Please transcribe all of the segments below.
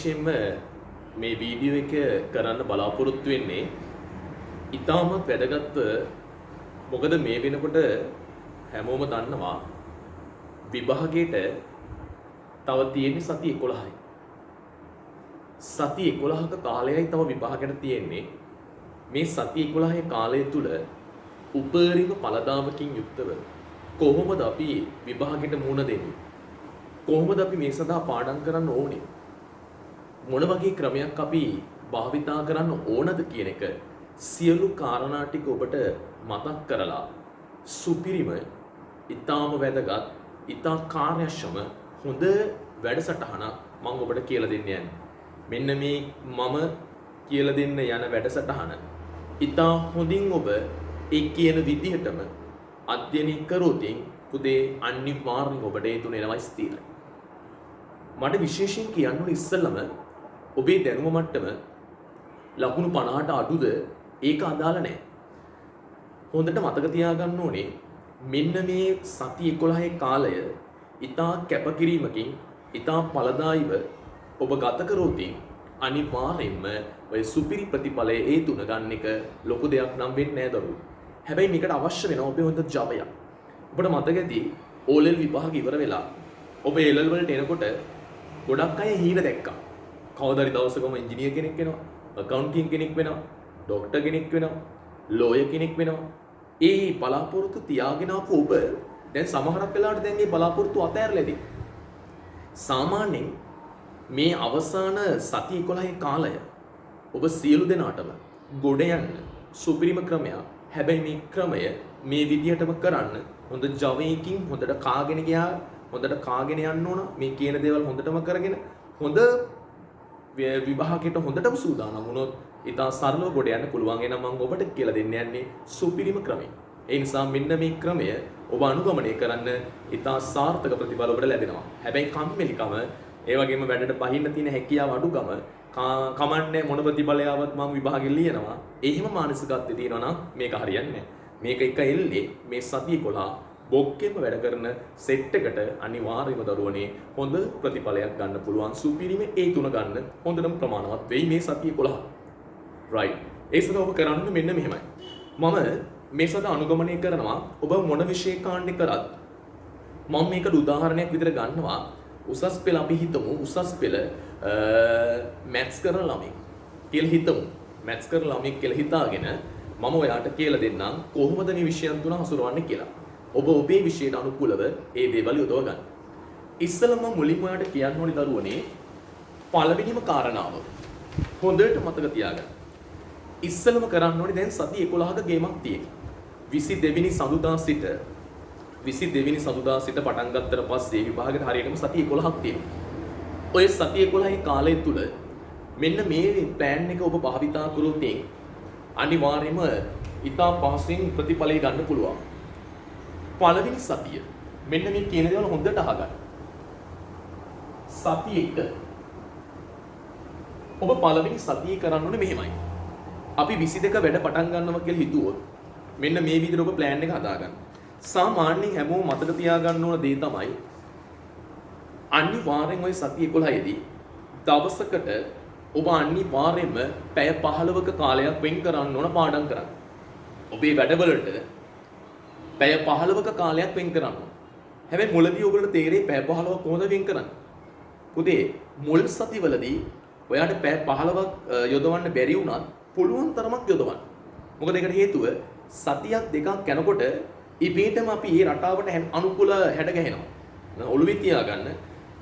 විශේෂයෙන්ම මේ වීඩියෝ එක කරන්න බලාපොරොත්තු වෙන්නේ ඉතාමත් වැදගත් මොකද මේ වෙනකොට හැමෝම දන්නවා විභාගයට තව තියෙන්නේ සති 11යි. සති 11ක කාලයයි තව විභාගයට තියෙන්නේ. මේ සති 11 කාලය තුල උපරිම ඵලදාමකින් යුක්තව කොහොමද අපි විභාගයට මුහුණ දෙන්නේ? කොහොමද අපි මේ සඳහා පාඩම් කරන්න ඕනේ? මොන වගේ ක්‍රමයක් අපි භාවිතා කරන්න ඕනද කියන එක සියලු කාරණා ටික ඔබට මතක් කරලා සුපිරිම ඊටාම වැදගත් ඊටා කාර්යක්ෂම හොඳ වැඩසටහනක් මම ඔබට කියලා දෙන්න යන්නේ. මෙන්න මේ මම කියලා දෙන්න යන වැඩසටහන ඊටා හොඳින් ඔබ ඒ කියන විදිහටම අධ්‍යයනය කරොත් පුතේ අනිවාර්යෙන් ඔබට ඒ තුන එනවා ස්ථිරයි. මට විශේෂයෙන් කියන්න ඕනේ ඉස්සෙල්ලම ඔබේ දැනුම මට්ටම ලකුණු 50ට අඩුද ඒක අදාළ නැහැ. හොඳට මතක තියාගන්න ඕනේ මෙන්න මේ සති 11 කාලය ඊටා කැපකිරීමකින් ඊටා ඵලදායීව ඔබ ගත කරොත් අනිවාර්යෙන්ම ඔය සුපිරි ප්‍රතිඵලයේ ඒ තුන ගන්න එක ලොකු දෙයක් නම් වෙන්නේ නැහැ දරුවෝ. හැබැයි මේකට අවශ්‍ය වෙනවා ඔබේ හොඳ ජවයක්. ඔබට මතක ඇති O level විභාග ඉවර වෙලා ඔබ A level වලට එනකොට ගොඩක් අය හීන දැක්කා. කවදාරි දවසකම ඉංජිනේර කෙනෙක් වෙනවා, අකවුන්ටින් කෙනෙක් වෙනවා, ડોක්ටර් කෙනෙක් වෙනවා, ලෝයර් කෙනෙක් වෙනවා. ඒ බලාපොරොත්තු තියාගෙන ආපු ඔබ දැන් සමහරක් වෙලාවට දැන් මේ බලාපොරොත්තු අතහැරලාදී. සාමාන්‍යයෙන් මේ අවසාන සති 11 කාලය ඔබ සියලු දෙනාටම ගොඩ යන්න සුපිරිම ක්‍රමයක්. හැබැයි මේ ක්‍රමය මේ විදිහටම කරන්න හොඳ ජවයකින් හොඳට කාගෙන ගියා හොඳට කාගෙන යන්න ඕන. මේ කියන දේවල් හොඳටම කරගෙන හොඳ විභාගයට හොඳටම සූදානම් වුණොත් ඉතා සරලව ගොඩ යන්න පුළුවන්. එනම් මම ඔබට කියලා දෙන්න යන්නේ සුපිරිම ක්‍රමය. ඒ නිසා මෙන්න මේ ක්‍රමය ඔබ අනුගමනය කරන්න ඉතා සාර්ථක ප්‍රතිඵල ඔබට ලැබෙනවා. හැබැයි කම්මැලිකම ඒ වගේම වැඩට බහින්න තියෙන හැකියාව අඩුකම කමන්නේ මොන ප්‍රතිඵලයාවත් මම විභාගෙ ලියනවා. එහෙම මානසිකත්වයේ තියෙනවා නම් මේක හරියන්නේ නැහැ. මේක එක එල්ලේ මේ සතිය 11 බොක්කෙම වැඩ කරන සෙට් එකට අනිවාර්යයෙන්ම දරුවනේ හොඳ ප්‍රතිඵලයක් ගන්න පුළුවන්. සුපිරිම ඒ තුන ගන්න හොඳටම ප්‍රමාණවත් වෙයි මේ සතිය 11. right. ඒ සඳහා ඔබ කරන්නේ මෙන්න මෙහෙමයි. මම මේ සඳහා අනුගමනය කරනවා ඔබ මොන විෂය කාණ්ඩේ කරත් මම මේකට උදාහරණයක් විදිහට ගන්නවා. උසස් පෙළ අපි හිතමු උසස් පෙළ මැත්ස් කරන ළමයි කියලා හිතමු. මැත්ස් කරන ළමයි කියලා හිතාගෙන මම ඔයාට කියලා දෙන්නම් කොහොමද මේ විෂයන් තුන හසුරවන්නේ කියලා. ඔබ ඔබේ විෂයට අනුකූලව ඒ දේවල් යොදව ගන්න. ඉස්සෙල්ලම මුලින්ම ඔයාට කියන්න ඕනි දරුවනේ පළවෙනිම කාරණාව හොඳට මතක තියාගන්න. ඉස්සෙල්ලම කරන්න ඕනි දැන් සති 11ක ගේමක් තියෙනවා. 22 වෙනි සඳුදා සිට පටන් ගත්තට පස්සේ විභාගෙට හරියටම සති 11ක් තියෙනවා. ඔය සති 11 කාලය තුල මෙන්න මේ ප්ලෑන් එක ඔබ භාවිතා කරොත් අනිවාර්යයෙන්ම ඉතා පහසුවෙන් ප්‍රතිඵලය ගන්න පුළුවන්. පළවෙනි සතිය මෙන්න මේ කියන දේවල් හොඳට අහගන්න. සතිය 1 ඔබ පළවෙනි සතිය කරන්න ඕනේ මෙහෙමයි. අපි 22 වැඩ පටන් ගන්නවා කියලා හිතුවොත් මෙන්න මේ විදිහට ඔබ ප්ලෑන් එක හදාගන්න. සාමාන්‍යයෙන් හැමෝම මතක තියාගන්න ඕන දේ තමයි අනිවාර්යෙන් ওই සතිය 11 දී දවසකට ඔබ අනිවාර්යෙන්ම පැය 15ක කාලයක් වෙන් කරන්න ඕන පාඩම් කරන්න. ඔබේ වැඩවලට පැය 15ක කාලයක් වෙන් කරන්න. හැබැයි මුලදී ඔයගොල්ලෝ තේරෙයි පැය 15ක් කොහොමද වෙන් කරන්නේ? පුතේ මුල් සතිවලදී ඔයාට පැය 15ක් යොදවන්න බැරි වුණත් පුළුවන් තරමක් යොදවන්න. මොකද ඒකට හේතුව සතියක් දෙකක් යනකොට ඉබේටම අපි මේ රටාවට අනුකූල හැඩ ගැහෙනවා. ඔළුවේ තියාගන්න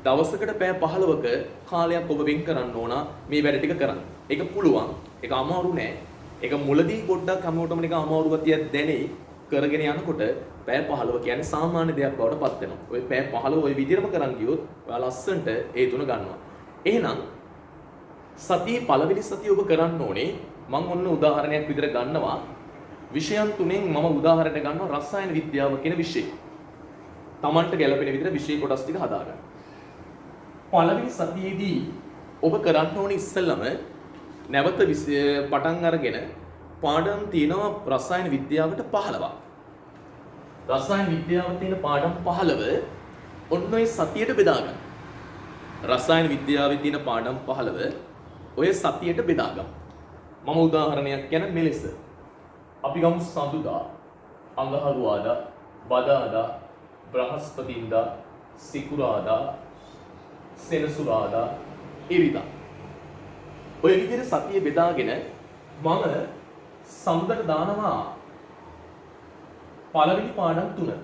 දවසකට පැය 15ක කාලයක් ඔබ වෙන් කරන්න ඕන මේ වැඩ ටික කරන්න. ඒක පුළුවන්. ඒක අමාරු නෑ. ඒක මුලදී පොඩ්ඩක් හැමෝටම නිකන් අමාරු ගතියක් දැනෙයි. කරගෙන යනකොට පැය 15 කියන්නේ සාමාන්‍ය දෙයක් බවට පත් වෙනවා. ඔය පැය 15 ඔය විදිහටම කරන් ගියොත් ඔයා ලස්සනට ඒ තුන ගන්නවා. එහෙනම් සතියේ පළවෙනි සතිය ඔබ කරන්න ඕනේ මම ඔන්න උදාහරණයක් විදිහට ගන්නවා. විෂයන් තුනෙන් මම උදාහරණයක් ගන්නවා රසායන විද්‍යාව කියන විෂය. Tamanට ගැලපෙන විදිහට විෂය කොටස් ටික හදාගන්න. පළවෙනි සතියේදී ඔබ කරන්න ඕනේ ඉස්සෙල්ලම නැවත පටන් අරගෙන පාඩම් තියෙනවා රසායන විද්‍යාවට 15ක්. රසායන විද්‍යාවට තියෙන පාඩම් 15 ඔන්න ඔය සතියට බෙදා ගන්න. රසායන විද්‍යාවේ තියෙන පාඩම් 15 ඔය සතියට බෙදා ගමු. මම උදාහරණයක් කියන මෙලෙස. අපි ගමු සඳුදා, අඟහරුවාදා, බදාදා, බ්‍රහස්පතින්දා, සිකුරාදා, සෙනසුරාදා, ඉරිදා. ඔය විදිහට සතිය බෙදාගෙන මම සඳුදාට දානවා පළවෙනි පාඩම් 3.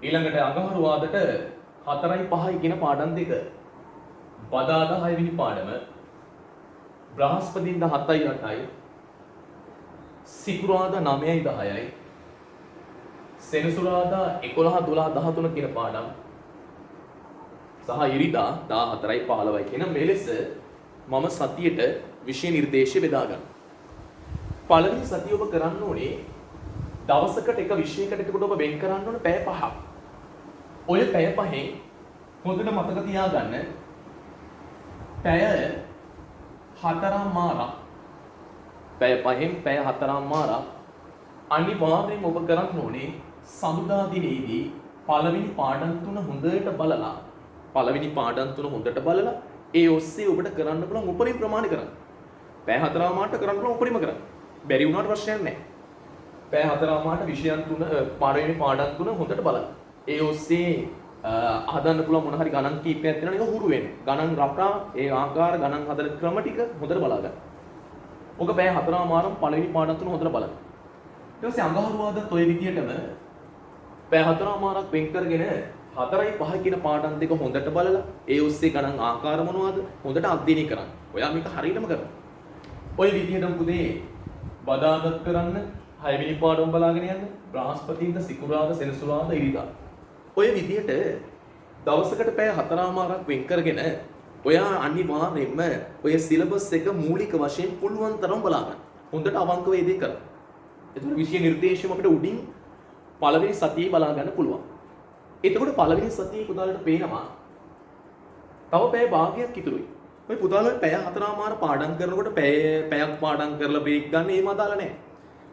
ඊළඟට අඟහරුවාදට 4යි 5යි කියන පාඩම් 2. බදාදා 6 වෙනි පාඩම, බ්‍රහස්පතින්දා 7යි 8යි, සිකුරාදා 9යි 10යි, සෙනසුරාදා 11 12 13 කියන පාඩම් සහ ඉරිදා 14යි 15යි කියන මෙලෙස මම සතියට විෂය නිර්දේශය බෙදා ගන්නවා. පළවෙනි සතිය ඔබ කරන්න ඕනේ දවසකට එක විෂයකට එතකොට ඔබ වෙන් කරන්න ඕනේ පැය 5ක්. ඔය පැය 5න් හොඳට මතක තියාගන්න පැය 4මාරක් පැය 5න් පැය 4මාරක් අනිවාර්යයෙන්ම ඔබ කරන්න ඕනේ සඳුදා දිනේදී පළවෙනි පාඩම් 3 හොඳට බලලා ඒ ඔස්සේ ඔබට කරන්න පුළුවන් උපරිම ප්‍රමාණය කරන්න. පැය 4මාරට කරන්න පුළුවන් උපරිම කරන්න. බැරි වුණාට ප්‍රශ්නයක් නැහැ. පැය 4මාරට විෂයන් 3 පළවෙනි පාඩම් 3 හොඳට බලන්න. ඒ ඔස්සේ හදන්න පුළුවන් මොන හරි ගණන් කීපයක් තියෙනවා ඒක හුරු වෙන්න. ගණන් රටා ඒ ආකාර ගණන් හදන ක්‍රම ටික හොඳට බලා ගන්න. ඔක පැය 4මාරම් පළවෙනි පාඩම් 3 හොඳට බලන්න. ඊට පස්සේ අඟහරුවාදත් ඔය විදියටම පැය 4මාරක් වෙන් කරගෙන 4යි 5යි කියන පාඩම් දෙක හොඳට බලලා ඒ ඔස්සේ ගණන් ආකාර මොනවද හොඳට අධ්‍යයනය කරන්න. ඔයා මේක හරියටම කරන්න. ඔය විදියටම පුතේ බදාදත් කරන්න 6 වෙනි පාඩම බලාගෙන යන්න. බ්‍රහස්පතින්දා, සිකුරාදා, සෙනසුරාදා, ඉරිදා. ඔය විදියට දවසකට පැය 4මාරක් වෙන් කරගෙන ඔයා අනිවාර්යයෙන්ම ඔය සිලබස් එක මූලික වශයෙන් පුළුවන් තරම් බලා ගන්න. හොඳට අවංකව ඒ දේ කරන්න. එතකොට විෂය නිර්දේශයම අපිට උඩින් පළවෙනි සතියේ බලා ගන්න පුළුවන්. එතකොට පළවෙනි සතියේ පුතාලට පේනවා තව පැය භාගයක් ඉතුරුයි. ඔය පුතාලට පැය 4මාර පාඩම් කරනකොට පැයක් පාඩම් කරලා බ්‍රේක් ගන්න එහෙම අදාළ නැහැ.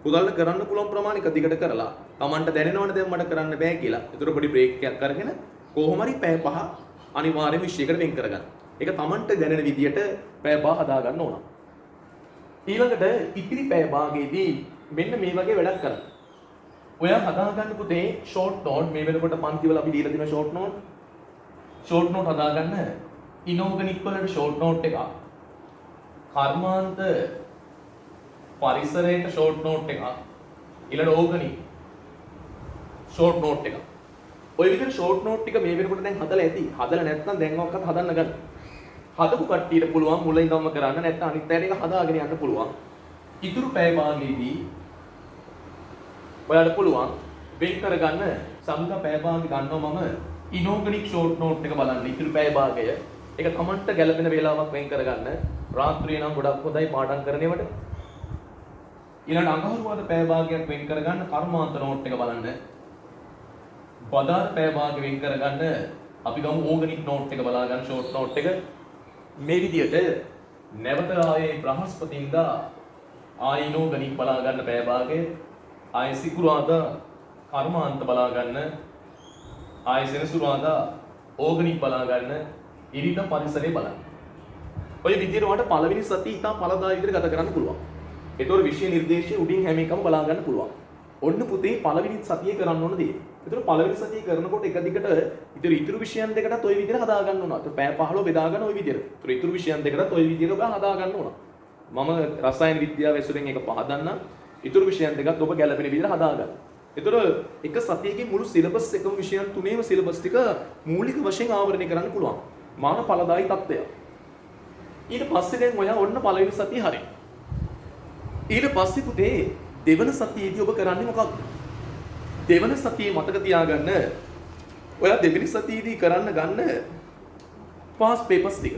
පුතාලට කරන්න පුළුවන් ප්‍රමාණය එක දිගට කරලා Tamanට දැනෙනවනේ දැන් මට කරන්න බෑ කියලා. එතකොට පොඩි බ්‍රේක් එකක් අරගෙන කොහොම හරි පැය 5 අනිවාර්යයෙන් විශ්යකට වෙන් කරගන්න. ඒක Tamanට දැනෙන විදියට පැය 5 හදා ගන්න ඕන. ඊළඟට ඉතිරි පැය භාගයේදී මෙන්න මේ වගේ වැඩක් කරන්න. ඔයා හදාගන්න පුතේ ෂෝට් නෝට් මේ වෙනකොට පන්තිවල අපි දීලා තියෙන ෂෝට් නෝට්. ෂෝට් නෝට් හදාගන්න ඉනෝගනික් වලට ෂෝට් නෝට් එකක්. කර්මාන්ත පරිසරයට ෂෝට් නෝට් එකක්. ඊළඟ ඕගනික් ෂෝට් නෝට් එකක්. ඔය විදිහට ෂෝට් නෝට් ටික මේ වෙනකොට දැන් හදලා ඇති. හදලා නැත්නම් දැන් ඔක්කත් හදන්න ගන්න. හදපු කට්ටියට පුළුවන් මුලින් ඉඳන්ම කරන්න නැත්නම් අනිත් පැයට එක හදාගෙන යන්න පුළුවන්. ඉතුරු පැය භාගයේදී ඔයාලට පුළුවන් වෙන් කරගන්න සම්මුත පැය භාගය ගන්නවා මම ඉනෝගනික් ෂෝට් නෝට් එක බලන්න. ඉතුරු පැය භාගය ඒක තමන්ට ගැළපෙන වේලාවක් වෙන් කරගන්න. රාත්‍රියේ නම් ගොඩක් හොඳයි පාඩම් කරනේවට. ඊළඟ අඟහරුවාද පැය භාගයක් වෙන් කරගන්න කර්මාන්ත නෝට් එක බලන්න. බදාදා පැය භාගය වෙන් කරගන්න අපි ගමු ඕගනික් නෝට් එක බලා ගන්න ෂෝට් නෝට් එක. මේ විදිහට නැවත ආයේ බ්‍රහස්පතින්දා ආයිනෝගනික් බලා ගන්න පැය භාගය, ආයේ සිකුරාදා කර්මාන්ත බලා ගන්න, ආයේ සෙනසුරාදා ඕගනික් බලා ගන්න, ඉරිදා පරිසරය බලන්න. ඔය විදිහට ඔයාලට පළවෙනි සතිය ඉතා පළදායි විදිහට ගත කරන්න පුළුවන්. ඒතකොට විෂය නිර්දේශයේ උඩින් හැම එකම බලා ගන්න පුළුවන්. ඔන්න පුතේ පළවෙනි සතියේ කරන්න ඕන දේ. ඒතකොට පළවෙනි සතියේ කරනකොට එක දිගට ඉතුරු විෂයන් දෙකටත් ওই විදිහට හදා ගන්න ඕන. ඒතකොට පැය 15 බෙදා ගන්න ওই විදිහට. ඒතකොට ඉතුරු විෂයන් දෙකටත් ওই විදිහට ඔබ හදා ගන්න ඕන. මම රසායන විද්‍යාව ඇසුරෙන් එක පහදන්න. ඉතුරු විෂයන් දෙකත් ඔබ ගැළපෙන විදිහට හදා ගන්න. ඒතකොට එක සතියකින් මුළු සිලබස් එකම විෂයන් තුනේම සිලබස් ටික මූලික වශයෙන් ආවරණය කරන්න පුළුවන්. මාන ඵලදායි තත්ත්වය. ඊට පස්සේ දැන් ඔයා ඔන්න පළවෙනි සතිය හරියි. ඊට පස්සේ පුතේ දෙවන සතියේදී ඔබ කරන්නේ මොකක්ද? දෙවන සතියේ මතක තියාගන්න ඔයා දෙවෙනි සතියේදී කරන්න ගන්න පාස් පේපර්ස් ටික.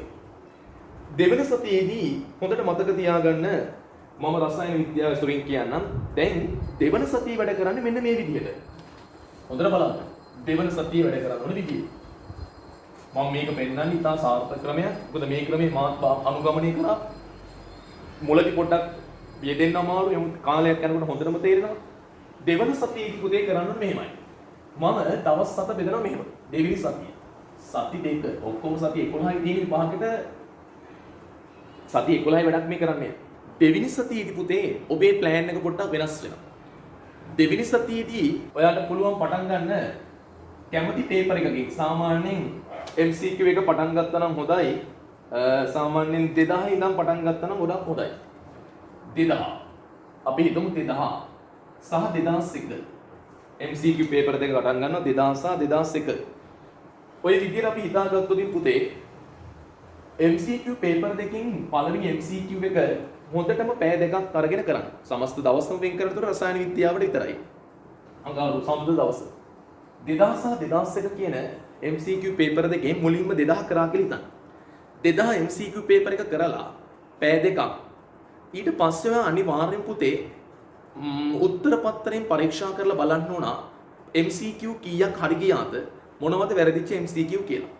දෙවෙනි සතියේදී හොඳට මතක තියාගන්න මම රසායන විද්‍යාව ඇසුරින් කියන්නම්. දැන් දෙවන සතියේ වැඩ කරන්නේ මෙන්න මේ විදිහට. හොඳට බලන්න. දෙවන සතියේ වැඩ කරන ඕන විදිය. මම මේක පෙන්නන්නේ ඉතා සාර්ථක ක්‍රමයක්. මොකද මේ ක්‍රමේ මාත් අනුගමනය කරා. මුලදී පොඩ්ඩක් යෙදෙන්න අමාරු යමු කාලයක් යනකොට හොඳටම තේරෙනවා. දෙවන සතියේදී පුතේ කරන්න මෙහෙමයි. මම දවස් 7 බෙදනවා මෙහෙම. දෙවෙනි සතිය. සති දෙක ඔක්කොම සති 11යි තියෙන විභාගෙට සති 11යි වැඩක් මේ කරන්නේ. දෙවෙනි සතියේදී පුතේ ඔබේ ප්ලෑන් එක පොඩ්ඩක් වෙනස් වෙනවා. දෙවෙනි සතියේදී ඔයාලට පුළුවන් පටන් ගන්න කැමති පේපර් එකකින්. සාමාන්‍යයෙන් MCQ එක පටන් ගත්තා නම් හොඳයි. සාමාන්‍යයෙන් 2000 ඉඳන් පටන් ගත්තා නම් ගොඩක් හොඳයි. 2000 අපි හිතමු 2000 සහ 2001 MCQ පේපර් දෙක පටන් ගන්නවා 2000 සහ 2001. ඔය විදිහට අපි හිතාගත්තොත් පුතේ MCQ පේපර් දෙකකින් පළවෙනි MCQ එක හොඳටම පැය දෙකක් අරගෙන කරන්න. සමස්ත දවසම වෙන් කරනතොට රසායන විද්‍යාවට විතරයි. අඟහරු සම්බුදු දවස. 2000 සහ 2001 කියන MCQ පේපර් දෙකෙන් මුලින්ම 2000 කරා කියලා හිතන්න. 2000 MCQ පේපර් එක කරලා පැය දෙකක්. ඊට පස්සේ ඔයා අනිවාර්යෙන් පුතේ උත්තර පත්‍රයෙන් පරීක්ෂා කරලා බලන්න ඕන MCQ කීයක් හරි ගියාද මොනවද වැරදිච්ච MCQ කියලා.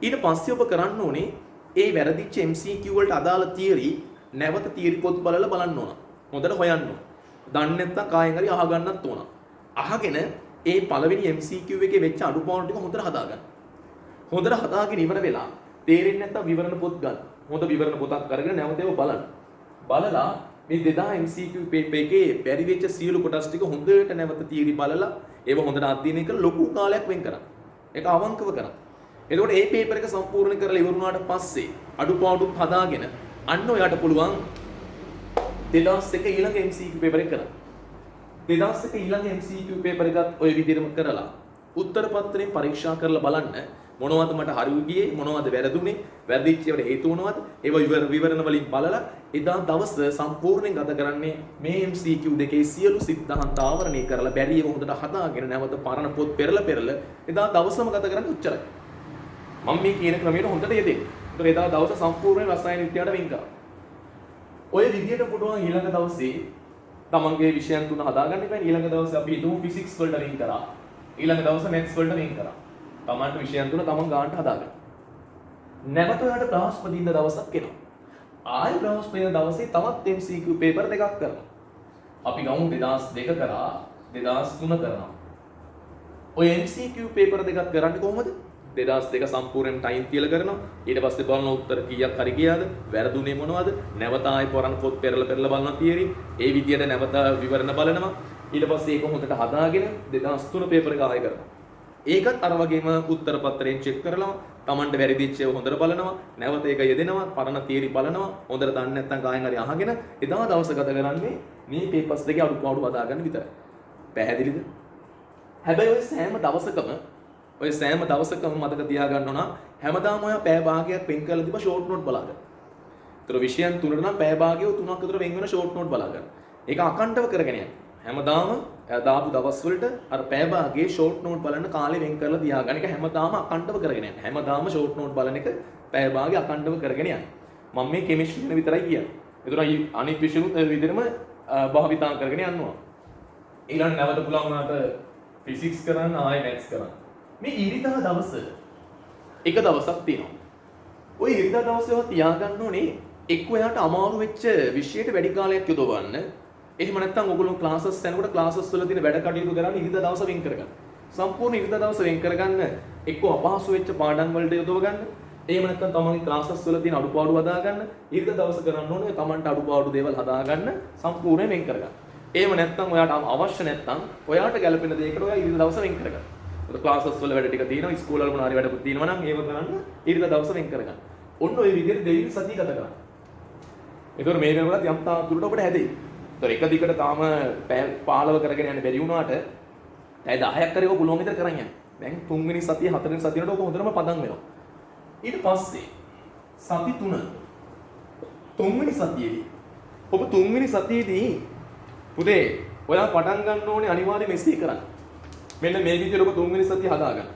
ඊට පස්සේ ඔබ කරන්න ඕනේ ඒ වැරදිච්ච MCQ වලට අදාළ තියරි නැවත තියරි පොත් බලලා බලන්න ඕන. හොඳට හොයන්න ඕන. දන්නේ නැත්නම් කායෙන් හරි අහගන්නත් ඕන. අහගෙන ඒ පළවෙනි MCQ එකේ වෙච්ච අඩුපාඩු ටික හොඳට හදාගන්න. හොඳට හදාගෙන ඉවර වෙලා තේරෙන්නේ නැත්නම් විවරණ පොත් ගන්න. හොඳ විවරණ පොතක් අරගෙන නැවත ඒව බලන්න. බලලා මේ 2000 MCQ පේපර් එකේ බැරි වෙච්ච සියලු කොටස් ටික හොඳට නැවත තියරි බලලා ඒව හොඳට අධ්‍යයනය කරලා ලොකු කාලයක් වෙන් කරන්න. ඒක අවංකව කරන්න. එතකොට මේ පේපර් එක සම්පූර්ණ කරලා ඉවර වුණාට පස්සේ අඩුපාඩු හදාගෙන අන්න ඔයාට පුළුවන් 2001 ඊළඟ MCQ පේපර් එක කරන්න. 2001 ඊළඟ MCQ පේපර් එකත් ඔය විදිහටම කරලා උත්තර පත්‍රයෙන් පරීක්ෂා කරලා බලන්න මොනවද මට හරි ගියේ මොනවද වැරදුනේ වැරදිච්ච ඒවාට හේතු මොනවද ඒව විවරණ වලින් බලලා එදා දවස සම්පූර්ණයෙන් ගත කරන්නේ මේ MCQ දෙකේ සියලු සිද්ධාන්ත ආවරණය කරලා බැරි ඒවා හොඳට හදාගෙන නැවත පරණ පොත් පෙරලා එදා දවසම ගත කරන්නේ උච්චරයි. මම මේ කියන ක්‍රමයට හොඳට යෙදෙන්න. ඒතර එදා දවස සම්පූර්ණයෙන් රසායන විද්‍යාවට වෙන් කරා. ඔය විදියට පුළුවන් ඊළඟ දවසේ තමන්ගේ විෂයන් තුන හදාගන්න ඉතින් ඊළඟ දවසේ අපි හිතමු ෆිසික්ස් වලට වෙන් කරා. ඊළඟ දවසේ මැත්ස් වලට වෙන් කරා. තමන්ට විෂයන් තුන තමන් ගන්නට හදාගන්න. නැවත ඔයාලට බ්‍රහස්පතින්දා දවසක් එනවා. ආයෙ බ්‍රහස්පතින්දා දවසේ තවත් MCQ පේපර් දෙකක් කරනවා. අපි ගමු 2002 කරා 2003 කරනවා. ඔය MCQ පේපර් දෙකක් කරන්නේ කොහොමද? 2002 සම්පූර්ණයෙන් ටයිම් තියලා කරනවා. ඊට පස්සේ බලන උත්තර කීයක් හරි ගියාද? වැරදුනේ මොනවද? නැවත ආයෙ පරණ පොත් පෙරලා බලනවා තියරි. ඒ විදියට නැවත විවරණ බලනවා. ඊට පස්සේ ඒක හොඳට හදාගෙන 2003 පේපර් එක ආයෙ කරනවා. ඒකත් අර වගේම උත්තර පත්‍රයෙන් චෙක් කරලා Tamanට වැරදිච්ච ඒවා හොඳට බලනවා. නැවත ඒක යෙදෙනවා. පරණ තියරි බලනවා. හොඳට දන්නේ නැත්නම් කායෙන් හරි අහගෙන එදා දවස ගත කරන්නේ මේ පේපර්ස් දෙකේ අඩුපාඩු හදාගන්න විතරයි. පැහැදිලිද? හැබැයි ඔය සෑම දවසකම මතක තියාගන්න ඕන හැමදාම ඔය පැය භාගයක් වෙන් කරලා තිබ්බ ෂෝට් නෝට් බලාගන්න. ඒතර විෂයන් තුනට නම් පැය භාගය 3ක් විතර වෙන් වෙන ෂෝට් නෝට් බලාගන්න. ඒක අකණ්ඩව කරගෙන යන්න. හැමදාම දාපු දවස් වලට අර පැය භාගයේ ෂෝට් නෝට් බලන කාලේ වෙන් කරලා තියාගන්න. ඒක හැමදාම අකණ්ඩව කරගෙන යන්න. හැමදාම ෂෝට් නෝට් බලන එක පැය භාගය අකණ්ඩව කරගෙන යන්න. මම මේ කෙමිස්ට්‍රි ගැන විතරයි කියන්නේ. ඒතර අනිත් විෂයනුත් ඒ විදිහටම භාවිතා කරගෙන යනවා. ඊළඟ නැවත පුළුවන් වුණාට ෆිසික්ස් කරන්න ආයෙ මැත්ස් කරන්න. මේ ඉරිදා දවස එක දවසක් තියෙනවා. ওই ඉරිදා දවසේව තියාගන්න ඕනේ එක්ක එයාට අමාරු වෙච්ච විෂයයට වැඩි කාලයක් යොදවන්න. එහෙම නැත්නම් ඔයගොල්ලෝ ක්ලාසස් යනකොට ක්ලාසස් වල තියෙන වැඩ කටයුතු කරන්න ඉරිදා දවස වෙන් කරගන්න. සම්පූර්ණ ඉරිදා දවස වෙන් කරගන්න එක්ක අපහසු වෙච්ච පාඩම් වලට යොදව ගන්න. එහෙම නැත්නම් තමන්ගේ ක්ලාසස් වල තියෙන අඩුපාඩු හදා ගන්න. ඉරිදා දවස කරන්න ඕනේ තමන්ට අඩුපාඩු දේවල් හදා ගන්න සම්පූර්ණයෙන් වෙන් කරගන්න. එහෙම නැත්නම් ඔයාට අවශ්‍ය නැත්නම් ඔයාට ගැළපෙන දෙයකට ඔයා ඉරිදා දවස වෙන් කරගන්න. ක්ලාසස් වල වැඩ ටික තියෙනවා ඉස්කෝල වල මොනවා හරි වැඩකුත් තියෙනවා නම් ඒව කරන්න ඉරිදා දවස වෙන් කරගන්න. ඔන්න ඔය විදිහට දෙවිලි සතිය ගත කරන්න. ඒතකොට මේ වෙනකොට යම් තාක් දුරට ඔබට හැදෙයි. ඒතකොට එක දිගට තාම පැය 15 කරගෙන යන්න බැරි වුණාට පැය 10ක් කරේ ඔබ පුළුවන් විතර කරන් යන්න. දැන් 3 වෙනි සතිය 4 වෙනි සතියට ඔබ හොඳටම පදම් වෙනවා. ඊට පස්සේ සති 3 වෙනි සතියේදී ඔබ 3 වෙනි සතියේදී පුතේ ඔයා පටන් ගන්න ඕනේ අනිවාර්යයෙන් මෙසේ කරන්න. මෙන්න මේ විදිහට ඔබ 3 වෙනි සතිය හදාගන්න.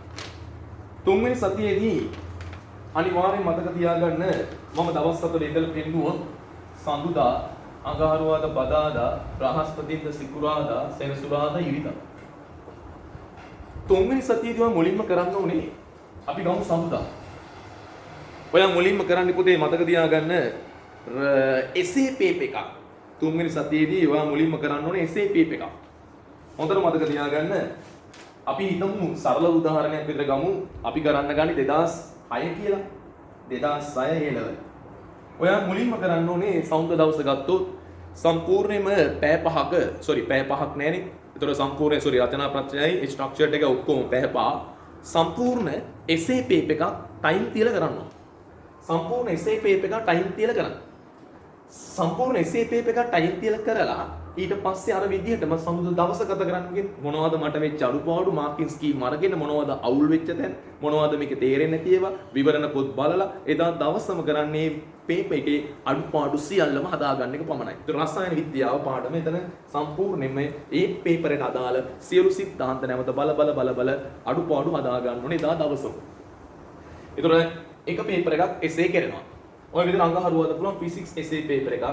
3 වෙනි සතියේදී අනිවාර්යෙන් මතක තියාගන්න මම දවස් 4 ඉඳලා පෙන්නුවා සඳුදා, අඟහරුවාදා, බදාදා, බ්‍රහස්පතින්දා, සිකුරාදා, සෙනසුරාදා, ඉරිදා. 3 වෙනි සතියේදී ඔයා මුලින්ම කරන්න ඕනේ අපි ගමු සඳුදා. ඔයා මුලින්ම කරන්න පුතේ මතක තියාගන්න එසේ පේපර් එකක්. 3 වෙනි සතියේදී ඔයා මුලින්ම කරන්න ඕනේ එසේ පේපර් එකක්. හොඳට මතක තියාගන්න අපි හිතමු සරල උදාහරණයක් විතර ගමු. අපි කරන්න ගන්නේ 2006 කියලා. 2006 A level. ඔයා මුලින්ම කරන්න ඕනේ සෞන්ද දවස ගත්තොත් සම්පූර්ණයෙන්ම පැය 5ක පැය 5ක් නෑනේ. ඒතර සම්පූර්ණ රචනා ප්‍රත්‍යයයි ස්ට්‍රක්චර්ඩ් එක ඔක්කොම පැය 5 සම්පූර්ණ essay paper එකක් ටයිම් තියලා කරන්න ඕන. සම්පූර්ණ essay paper එකක් ටයිම් තියලා කරන්න. සම්පූර්ණ essay paper එකක් ටයිම් තියලා කරලා ඊට පස්සේ අර විදිහටම සමුද දවස ගත කරන්න මොනවද මට වෙච්ච අඩුපාඩු මාකින් ස්කීම් අරගෙන මොනවද අවුල් වෙච්ච තැන් මොනවද මේක තේරෙන්නේ නැති ඒවා විවරණ පොත් බලලා එදා දවසම කරන්නේ පේපර් එකේ අඩුපාඩු සියල්ලම හදාගන්න එක පමණයි. ඒක රසායන විද්‍යාව පාඩම එතන සම්පූර්ණයෙන්ම ඒ පේපර් එකට අදාළ සියලු සිද්ධාන්ත නැවත බල අඩුපාඩු හදාගන්න ඕනේ එදා දවසම. ඒතර එක පේපර් එකක් essay කරනවා. ඔය විදිහට අංග හරුවද පුළුවන් physics essay paper එකක්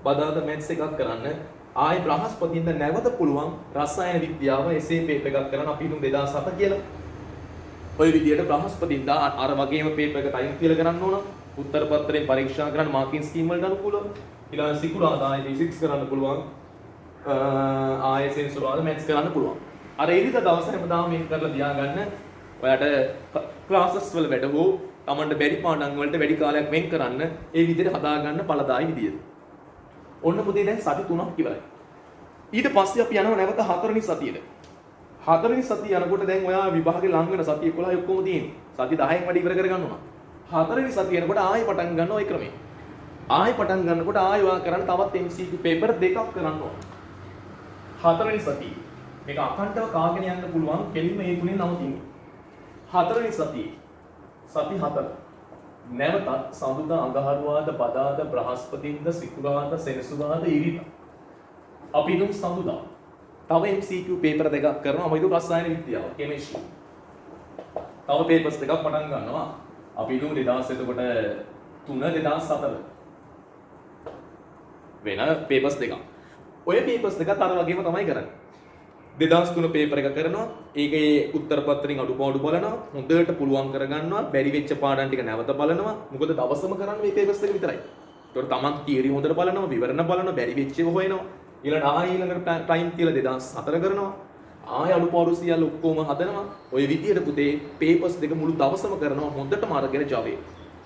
බදාදා maths එකක් කරන්න ආයි බ්‍රහස්පතින්ද නැවත පුළුවන් රසායන විද්‍යාව essay paper එකක් කරන්න අපි හිතමු 2007 කියලා. ඔය විදිහට බ්‍රහස්පතින්ද අර වගේම paper එක ටයිම් කියලා කරන්න ඕන. උත්තර පත්‍රයෙන් පරීක්ෂා කරන්න මාකින් ස්කීම් වලට අනුකූලව. ඊළඟ සිකුරාදා ආයි physics කරන්න පුළුවන්. ආයි සෙන්සුරාදා maths කරන්න පුළුවන්. අර ඉරිදා දවස් හැමදාම මේක කරලා තියාගන්න. ඔයාට ක්ලාසස් වල වැඩ හෝ තමන්ට බැරි පාඩම් වලට වැඩි කාලයක් වෙන් කරන්න ඒ විදිහට හදාගන්න ඵලදායි විදියට. ඔන්න පුතේ දැන් සති 3ක් ඉවරයි. ඊට පස්සේ අපි යනවා නැවත 4 වෙනි සතියට. 4 වෙනි සතිය යනකොට දැන් ඔයා විභාගේ ලඟ වෙන සති 11 ඔක්කොම තියෙන්නේ. සති 10න් වැඩි ඉවර කරගන්න ඕන. 4 වෙනි සතිය යනකොට ආයෙ පටන් ගන්න ওই ක්‍රමය. ආයෙ පටන් ගන්නකොට ආයෙ ඔයා කරන්න තවත් MCQ පේපර් දෙකක් කරන්න ඕන. 4 වෙනි සතිය. මේක අකණ්ඩව කාගෙන යන්න පුළුවන් කෙලින්ම මේ තුනේ නවතින්නේ. 4 වෙනි සතියේ සති 4 නැවතත් සඳුදා අඟහරුවාද බදාද බ්‍රහස්පතින්ද සිකුරාදා සෙනසුරාදා ඉරිදා අපි දුම් සඳුදා තව MCQ පේපර් දෙකක් කරනවා. අපි දුම් රසායන විද්‍යාව කෙමිස්ට්‍රි තව පේපර්ස් දෙකක් පටන් ගන්නවා. අපි දුම් 2000 එතකොට 3 2004 වෙන පේපර්ස් දෙකක්. ඔය පේපර්ස් දෙකත් අර වගේම තමයි කරන්නේ. 2003 පේපර් එක කරනවා. ඒකේ උත්තර පත්‍රයෙන් අඩුපාඩු බලනවා. හොඳට පුළුවන් කරගන්නවා. බැරි වෙච්ච පාඩම් ටික නැවත බලනවා. මොකද දවසම කරන්නේ මේ පේපර්ස් දෙක විතරයි. ඒකට තමන් තියරි හොඳට බලනවා, විවරණ බලනවා, බැරි වෙච්ච ඒවා හොයනවා. ඊළඟට ටයිම් තියලා 2004 කරනවා. ආය අඩුපාඩු සියල්ල ඔක්කොම හදනවා. ওই විදියට පුතේ පේපර්ස් දෙක මුළු දවසම කරනවා. හොඳටම අරගෙන Java.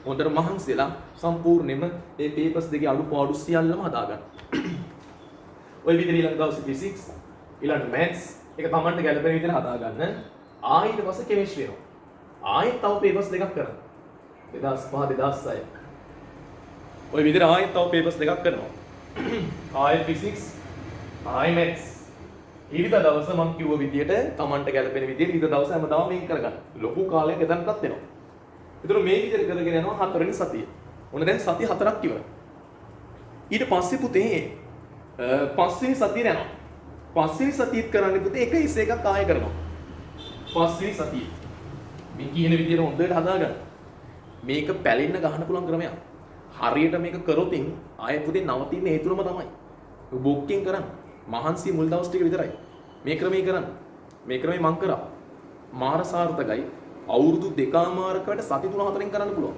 හොඳට මහන්සිලා සම්පූර්ණයෙන්ම මේ පේපර්ස් දෙකේ අඩුපාඩු සියල්ලම හදාගන්න. ওই විදිහට ඊළඟ දවසේ physics ඊළඟ maths එක තමන්ට ගැළපෙන විදිහට හදාගන්න. ආයෙත් පස්සේ chemistry එනවා. ආයෙත් තව papers දෙකක් කරන්න. 2005 2006. ඔය විදිහට ආයෙත් තව papers දෙකක් කරනවා. ආයෙත් physics ආයෙත් maths. ඊට දවස මම කිව්ව විදිහට තමන්ට ගැළපෙන විදිහට ඊට දවස හැමදාම මේක කරගන්න. ලොකු කාලයක් එතනටත් එනවා. ඒතර මේ විදිහට කරගෙන යනවා 4 වෙනි සතිය. ඔන්න දැන් සති 4ක් ඉවරයි. ඊට පස්සේ පුතේ 5 වෙනි සතියට යනවා. 5 වෙනි සතියත් කරන්නේ පුතේ එක essay එකක් ආයෙ කරනවා. 5 වෙනි සතියේ මේ කියන විදිහට හොඳට හදාගන්න. මේක පැලෙන්න ගහන්න පුළුවන් ක්‍රමයක්. හරියට මේක කරොතින් ආයෙ පුතේ නවතින්නේ ඒ තුලම තමයි. බොක්කින් කරන්න. මහන්සි මුල් දවස් ටික විතරයි. මේ ක්‍රමයේ කරන්න. මේ ක්‍රමේ මං කරා. මාර සාර්ථකයි. අවුරුදු දෙකමාරකට සති 3-4න් කරන්න පුළුවන්.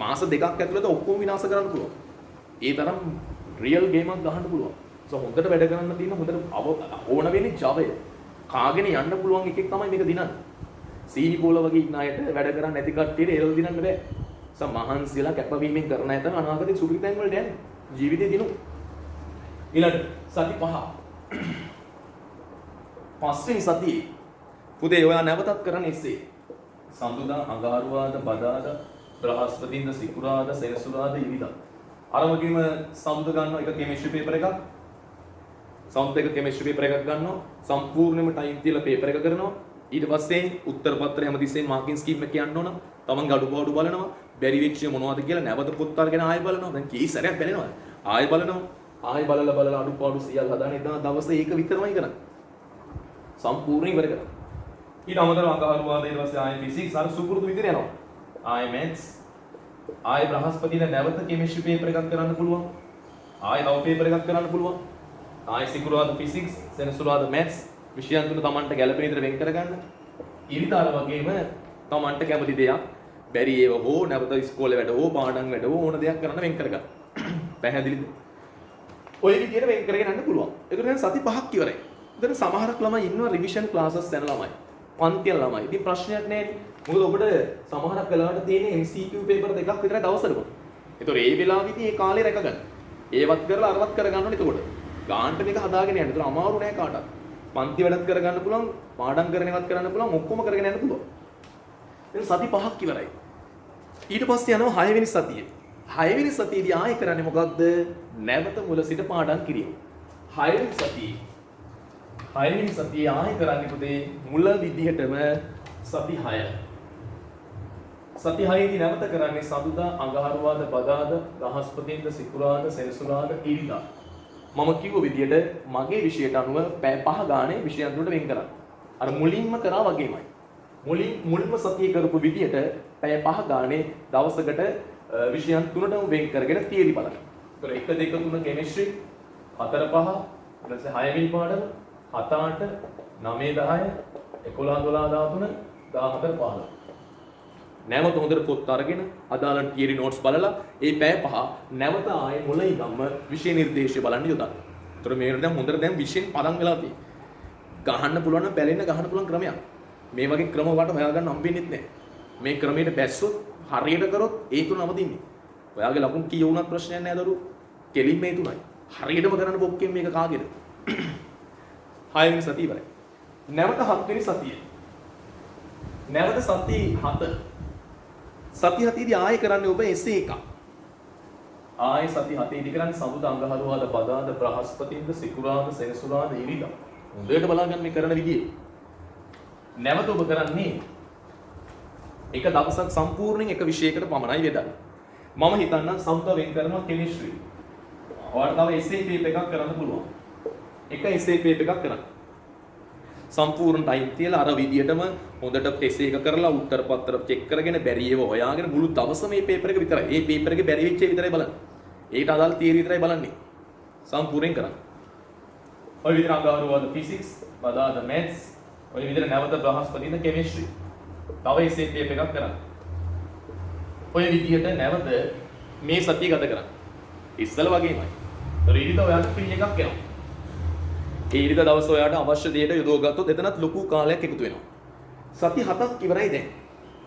මාස දෙකක් ඇතුළත ඔක්කොම විනාශ කරන්න පුළුවන්. ඒ තරම් රියල් ගේමක් ගහන්න පුළුවන්. හොඳට වැඩ කරන්න තියෙන හොඳට ඕන වෙන්නේ Java. කාගෙන යන්න පුළුවන් එකෙක් තමයි මේක දිනන්නේ. සීනි පොළ වගේ ඉන්න අයට වැඩ කරන්න නැති කට්ටියට එළව දිනන්න බෑ. මහන්සියලා කැපවීමෙන් කරන අයට අනාගතේ සුපිරිතෙන් වලට යන්නේ. ජීවිතේ දිනු. ඊළඟ සති 5. 5 වෙනි සතියේ පුතේ ඔයා නැවතත් කරන්නේ essay. සඳුදා අඟහරුවාදා බදාදා බ්‍රහස්පතින්ද සිකුරාදා සෙනසුරාදා ඉරිදා. අර වගේම සඳුදා ගන්නවා එක කෙමිස්ට්‍රි පේපර් එකක්. සෞන්දර්ය කෙමිස්ට්‍රි පේපර් එකක් ගන්නවා. සම්පූර්ණයෙන්ම ටයිම් තියලා පේපර් එක කරනවා. ඊට පස්සේ උත්තර පත්‍රය හැමතිස්සෙම මාකින් ස්කීම් එක කියන්න ඕන. තමන්ගේ අඩුපාඩු බලනවා. බැරි වෙච්ච මොනවද කියලා නැවත පොත් අරගෙන ආයෙ බලනවා. දැන් කී සැරයක් බැලෙනවා. ආයෙ බලනවා. ආයෙ බලලා අඩුපාඩු සියල්ල හදාන එදා දවසේ ඒක විතරමයි කරන්නේ. සම්පූර්ණ ඉවර කරනවා. ඊට අමතරව අඟහරුවාදා ඊට පස්සේ ආයෙ ෆිසික්ස් අර සුපුරුදු විදිහට යනවා. ආයෙ මැත්ස් ආයෙ බ්‍රහස්පතින්ද නැවත කෙමිස්ට්‍රි පේපර් එකක් කරන්න පුළුවන්. ආයෙ තව පේපර් එකක් කරන්න පුළුවන්. ආයෙ සිකුරාදා ෆිසික්ස් සෙනසුරාදා මැත්ස් විෂයන් තුන තමන්ට ගැළපෙන විදිහට වෙන් කරගන්න. ඊරිදාල වගේම තමන්ට කැමති දෙයක් බැරි ඒව හෝ නැවත ඉස්කෝලේ වැඩ හෝ පාඩම් වැඩ හෝ ඕන දෙයක් කරන්න වෙන් කරගන්න. පැහැදිලිද? ඔය විදිහට වෙන් කරගෙන යන්න පුළුවන්. ඒක දැන් සති 5ක් ඉවරයි. දැන් සමහරක් ළමයි ඉන්නවා රිවිෂන් ක්ලාසස් යන ළමයි. පන්තිය ළමයි. ඉතින් ප්‍රශ්නයක් නැහැ නේ. මොකද ඔබට සමහරක් වෙලාවට තියෙන MCQ පේපර් දෙකක් විතරයි දවසකට. ඒතොර ඒ වෙලාවෙදී ඒ කාලේ රැක ගන්න. ඒවත් කරලා අරවත් කර ගන්න ඕනේ එතකොට. ගාන්ට මේක හදාගෙන යන්න. ඒතොර අමාරු නෑ කාටවත්. පන්ති වැඩත් කර ගන්න පුළුවන්, පාඩම් කරගෙනවත් කරන්න පුළුවන්, ඔක්කොම කරගෙන යන්න පුළුවන්. එතන සති 5ක් ඉවරයි. ඊට පස්සේ යනවා 6 වෙනි සතියේ. 6 වෙනි සතියේදී ආයෙ කරන්නේ මොකක්ද? නැවත මුල සිට පාඩම් කිරීම. 6 වෙනි සතියේ 6 වෙනි සතියේ ආයෙ කරන්නේ පුතේ මුල විදිහටම සති 6. සති 6ේදී නැවත කරන්නේ සතුදා, අඟහරුවාද, බදාදා, බ්‍රහස්පතින්දා, සිකුරාදා, සෙනසුරාදා, ඉරිදා. මම කිව්ව විදිහට මගේ විෂයට අනුව පැය 5 ගානේ විෂයන් තුනට වෙන් කරා. අර මුලින්ම කරා වගේමයි. මුලින්ම සතියේ කරපු විදිහට පැය 5 ගානේ දවසකට විෂයන් තුනටම වෙන් කරගෙන තියලි බලන්න. ඒතර 1 2 3 කෙමිස්ට්‍රි, 4 5, ඊට පස්සේ 6 වෙනි පාඩම, 7 8, 9 10, 11 12 13, 14 15. නැවත හොඳට පොත් අරගෙන අදාළ තියරි නෝට්ස් බලලා ඒ පැය 5 නැවත ආයේ මුල ඉඳන්ම විෂය නිර්දේශය බලන්න යොදන්න. ඒතර මේකට දැන් හොඳට දැන් විෂයෙන් පදම් වෙලා තියෙන්නේ. ගහන්න පුළුවන් නම් බැලෙන්න ගහන්න පුළුවන් ක්‍රමයක්. මේ වගේ ක්‍රම වලට හොයාගන්න හම්බෙන්නේ නැහැ. මේ ක්‍රමයට බැස්සොත් හරියට කරොත් ඒ තුන නවතින්නේ. ඔයාගේ ලකුණු කී වුණත් ප්‍රශ්නයක් නැහැ දරුවෝ. කෙලින් මේ තුනයි. හරියටම කරන්න බොක්කෙන් මේක කාගේද? 6 වෙනි සතිය ඉවරයි. නැවත 7 වෙනි සතිය. නැවත සති 7. සති 7ේදී ආයෙ කරන්නේ ඔබ එසේ එකක්. ආයෙ සති 7ේදී කරන්නේ සමුද, අඟහරුවාද, බදාද, බ්‍රහස්පතින්ද, සිකුරාද, සෙනසුරාද, ඉරිදා. හොඳට බලන්න මේ කරන විදිය. නැවත ඔබ කරන්නේ එක දවසක් සම්පූර්ණයෙන් එක විෂයයකට පමණයි වේදන්නේ. මම හිතන්නම් සමුද වෙන් කරනවා කෙමිස්ට්‍රි. ඔයාලට තව එසේ පේපර් එකක් කරන්න පුළුවන්. එක එසේ පේපර් එකක් කරන්න. සම්පූර්ණ ටයිම් තියලා අර විදියටම හොඳට එසේ එක කරලා උත්තර පත්‍ර චෙක් කරගෙන බැරි ඒවා හොයාගෙන මුළු දවසම මේ පේපර් එක විතරයි. මේ පේපර් එකේ බැරි වෙච්ච විතරයි බලන්නේ. ඒකට අදාළ තියරි විතරයි බලන්නේ. සම්පූර්ණයෙන් කරන්න. ඔය විදිහට අඟහරුවාද ෆිසික්ස්, බදාද මැත්ස්, ඔය විදිහට නැවත බ්‍රහස්පතින්ද කෙමිස්ට්‍රි. තව එසේ පේපර් එකක් කරන්න. ඔය විදිහට නැවත මේ සතිය ගත කරන්න. ඉස්සල වගේමයි. ඊට ඔයාලට ෆ්‍රී එකක් එනවා. ඒ ඉරිදා දවස් ඔයාලට අවශ්‍ය දෙයට යොදවගත්තොත් එතනත් ලොකු කාලයක් එකතු වෙනවා. සති 7ක් ඉවරයි දැන්.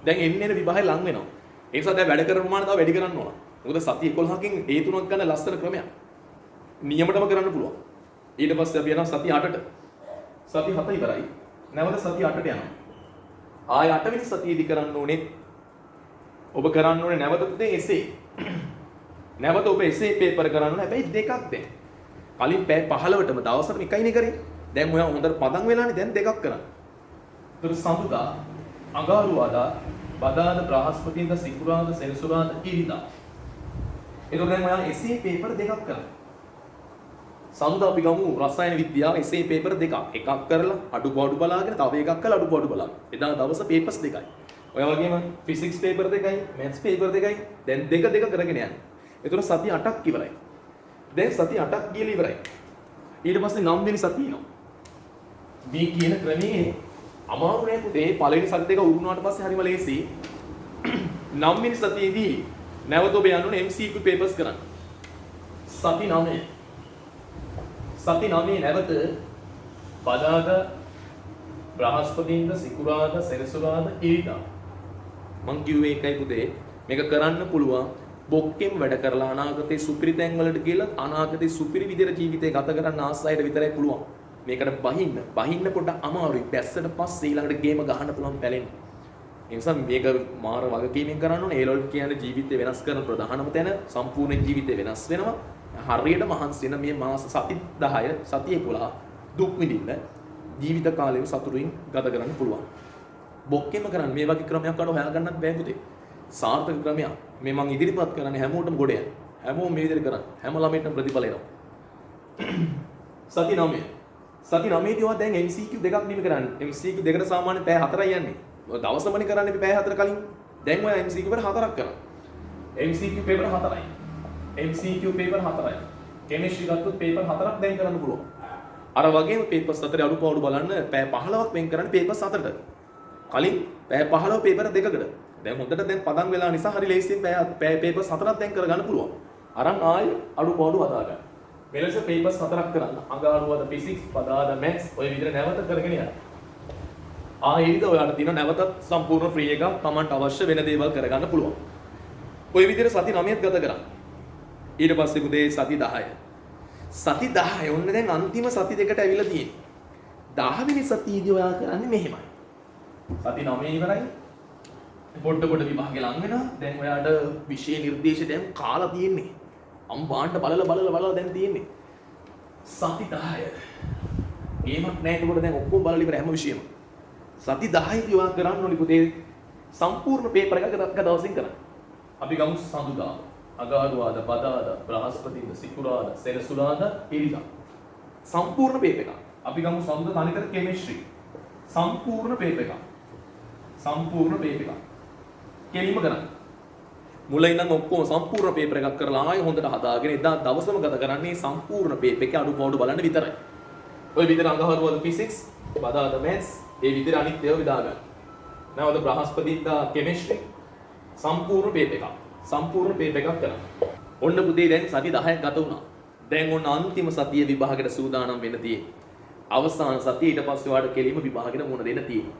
දැන් එන්නේ විභාගය ලඟ වෙනවා. ඒ නිසා දැන් වැඩ කරන ප්‍රමාණය තව වැඩි කරන්න ඕන. මොකද සති 11කින් ඒ තුනක් ගන්න ලස්සන ක්‍රමයක්. නියමටම කරන්න පුළුවන්. ඊට පස්සේ අපි යනවා සති 8ට. සති 7 ඉවරයි. නැවත සති 8ට යනවා. ආය 8 වෙනි සතියේදී කරන්න ඕනේ ඔබ කරන්න ඕනේ නැවත උදේ එසේ. නැවත ඔබ එසේ පේපර් කරන්න ඕනේ. හැබැයි දෙකක් දැන්. කලින් පැය 15ටම දවසට එකයිනේ කරේ. දැන් ඔයා හොඳට පදම් වෙලානේ දැන් දෙකක් කරන්න. ඒතර සමුදා, අඟහරුවාදා, බදාද, බ්‍රහස්පතින්දා, සිකුරාදා, සෙනසුරාදා, ඉරිදා. ඒතර දැන් ඔයා එසේ පේපර් දෙකක් කරන්න. සමුදා අපි ගමු රසායන විද්‍යාව එසේ පේපර් දෙකක්. එකක් කරලා අඩුපාඩු බලාගෙන තව එකක් කරලා අඩුපාඩු බලාගෙන. එදා දවස් පේපර්ස් දෙකයි. ඔය වගේම ෆිසික්ස් පේපර් දෙකයි, මැත්ස් පේපර් දෙකයි. දැන් දෙක කරගෙන යන්නේ. ඒතර සති 8ක් ඉවරයි. දැන් සති 8ක් ගිහලා ඉවරයි. ඊට පස්සේ 9 වෙනි සතිය එනවා. මේ කියන ක්‍රමයේ අමාරු නෑ පුතේ. පළවෙනි සති දෙක උරුණාට පස්සේ හරිම ලේසි. 9 වෙනි සතියේදී නැවත ඔබ යන්න ඕනේ MCQ papers කරන්න. සති 9. සති 9 නැවත බදාදා, බ්‍රහස්පතින්දා, සිකුරාදා, සෙනසුරාදා, ඉරිදා. මං කිව්වේ ඒකයි පුතේ. මේක කරන්න පුළුවන්. බොක්කෙන් වැඩ කරලා අනාගතේ සුපිරි තැන් වලට ගිහලා අනාගතේ සුපිරි විදිහට ජීවිතය ගත කරන්න ආසයිට විතරයි පුළුවන්. මේකට බහින්න පොඩ්ඩක් අමාරුයි. බැස්සට පස්සේ ඊළඟට ගේම ගහන්න පුළුවන් පැලෙන්න. ඒ නිසා මේක මාර වගකීමෙන් කරන්න ඕනේ. ඒ වල කියන්නේ ජීවිතය වෙනස් කරන ප්‍රධානම තැන සම්පූර්ණ ජීවිතය වෙනස් වෙනවා. හරියට මහන්සි වෙන මේ මාස සති 10 සති 11 දුක් විඳින්න ජීවිත කාලෙම සතුටින් ගත කරන්න පුළුවන්. බොක්කෙම කරන්න මේ වගේ ක්‍රමයක් අර හොයාගන්නත් බෑ පුතේ. සාර්ථක ක්‍රමයක්. මේ මං ඉදිරිපත් කරන්නේ හැමෝටම ගොඩ යන්න. හැමෝම මේ විදිහට කරන්න. හැම ළමයිටම ප්‍රතිඵල එනවා. සති 9. සති 9දී ඔයා දැන් MCQ දෙකක් නිමි කරන්නේ. MCQ දෙකට සාමාන්‍ය පැය 4යි යන්නේ. දවසමනේ කරන්නේ පැය 4 කලින්. දැන් ඔයා MCQ පෙර 4ක් කරනවා. MCQ පේපර් 4යි. MCQ පේපර් 4යි. කෙමිස්ට්‍රි ගත්තොත් පේපර් 4ක් දැන් කරන්න පුළුවන්. අර වගේම පේපර්ස් 4 අඩුපාඩු බලන්න පැය 15ක් වෙන් කරන්නේ පේපර්ස් 4ට. කලින් පැය 15 පේපර් දෙකකට. දැන් හොඳට දැන් පදම් වෙලා නිසා හරි ලේසියෙන් පැය පේපර්ස් 4ක් දැන් කරගන්න පුළුවන්. අරන් ආයෙ අඩුපාඩු හදා ගන්න. මෙලෙස පේපර්ස් 4ක් කරන්න. අඟහරුවාද ෆිසික්ස්, පදාද මැත්ස් ඔය විදිහට නැවත කරගෙන යන්න. ආයෙත් ඔයාලට තියෙන නැවතත් සම්පූර්ණ ෆ්‍රී එකක් Tamanට අවශ්‍ය වෙන දේවල් කරගන්න පුළුවන්. ওই විදිහට සති 9ක් ගත කරා. ඊට පස්සේ පුතේ සති 10. සති 10 ඔන්න දැන් අන්තිම සති දෙකට ඇවිල්ලා තියෙන්නේ. 10 වෙනි සතියේදී ඔයා කරන්නේ මෙහෙමයි. සති 9 ඉවරයි. පොඩ විභාගෙ ලඟ වෙනවා. දැන් ඔයාට විෂය නිර්දේශ දැන් කාලා තියෙන්නේ. අම්බාන්ට බලලා දැන් තියෙන්නේ. සති 10. ගේමක් නැහැ ඒකට දැන් ඔක්කොම බලලා ඉවර හැම විෂයෙම. සති 10 දී ඔයා කරන්න ඕනි පුතේ සම්පූර්ණ පේපර් එකක් දවසින් කරන්න. අපි ගමු සඳුදා, අඟහරුවාදා, බදාදා, බ්‍රහස්පතින්දා, සිකුරාදා, සෙනසුරාදා, ඉරිදා. සම්පූර්ණ පේපර් එකක්. අපි ගමු සඳුදා තනිකර කෙමිස්ට්‍රි. සම්පූර්ණ පේපර් එකක්. සම්පූර්ණ පේපර් එකක්. කෙලිම කරන්න. මුලින් ඉඳන් ඔක්කොම සම්පූර්ණ පේපර් එකක් කරලා ආයෙ හොඳට හදාගෙන එදා දවසම ගත කරන්නේ සම්පූර්ණ පේපර් එකේ අඩුපාඩු බලන්න විතරයි. ඔය විතර අඟහරුවාද ෆිසික්ස්, බදාදා මැත්ස්, ඒ විතර අනිත් ඒවා විදා ගන්න. නැවත බ්‍රහස්පතින්දා කෙමිස්ට්‍රි සම්පූර්ණ පේපර් එකක්. සම්පූර්ණ පේපර් එකක් කරන්න. ඔන්න පුතේ දැන් සති 10ක් ගත වුණා. දැන් ඔන්න අන්තිම සතියේ විභාගයට සූදානම් වෙන්න තියෙන්නේ. අවසාන සතිය ඊට පස්සේ ඔයාලට කෙලිම විභාගෙට මුහුණ දෙන්න තියෙන්නේ.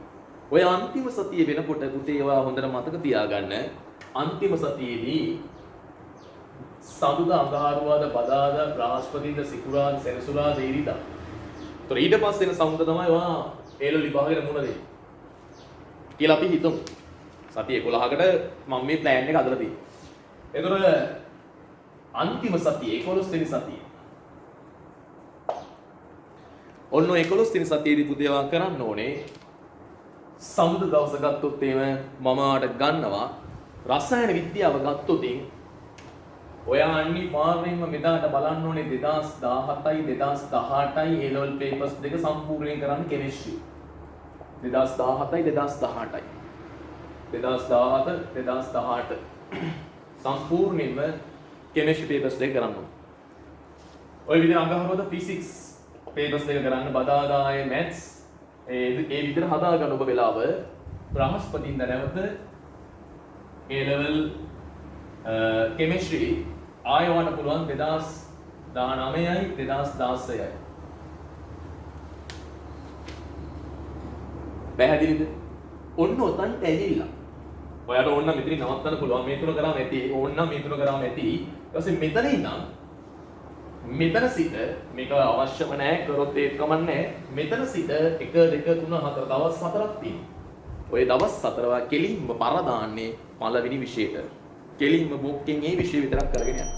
ඔය අන්තිම සතිය වෙනකොට පුතේ ඔයා හොඳට මතක තියාගන්න අන්තිම සතියේදී සඳුදා, අඟහරුවාදා, බදාදා, බ්‍රහස්පතින්දා, සිකුරාදා, සෙනසුරාදා, ඉරිදා. ඒතර ඊට පස්සේ එන සමුද තමයි ඔයා ඒල විභාගෙට මුහුණ දෙන්නේ. කියලා අපි හිතමු. සතිය 11කට මම මේ ප්ලෑන් එක හදලා තියෙනවා. ඒතර අන්තිම සතිය 11 වෙනි සතිය. ඔන්න 11 වෙනි සතියේදී පුතේ ඔයා කරන්න ඕනේ සමුද දවස ගත්තොත් එහෙම මම ආට ගන්නවා රසායන විද්‍යාව ගත්තොත් ඔයා අනිවාර්යෙන්ම මෙදාට බලන්න ඕනේ 2017යි 2018යි A level papers දෙක සම්පූර්ණයෙන් කරන්න කෙමිස්ට්‍රි 2017යි 2018යි 2017 2018 සම්පූර්ණයෙන්ම කෙමිස්ට්‍රි papers දෙක කරන්න ඕනේ. ඔය විදිහට අඟහරුවාදා ෆිසික්ස් papers දෙක කරන්න බදාදායේ maths ඒ විදිහට හදා ගන්න ඔබ වෙලාව බ්‍රහස්පතින්දා නැවත A level chemistry ආයවන්න පුළුවන් 2019යි 2016යි. පැහැදිලිද? ඔන්න ඔතනට ඇවිල්ලා. ඔයාලට ඕන නම් මෙතනින් නවත්තන්න පුළුවන්. මේ තුන කරාම ඇති. ඕන නම් මේ තුන කරාම ඇති. ඊට පස්සේ මෙතන ඉඳන් මෙතන සිට මේක අවශ්‍යම නැහැ කරොත් ඒක කමන්නේ. මෙතන සිට 1 2 3 4 දවස් 4ක් තියෙනවා. ඔය දවස් 4 කෙලින්ම බර දාන්නේ පළවෙනි විෂයට. කෙලින්ම බොක්කෙන් ඒ විෂය විතරක් කරගෙන යන්න.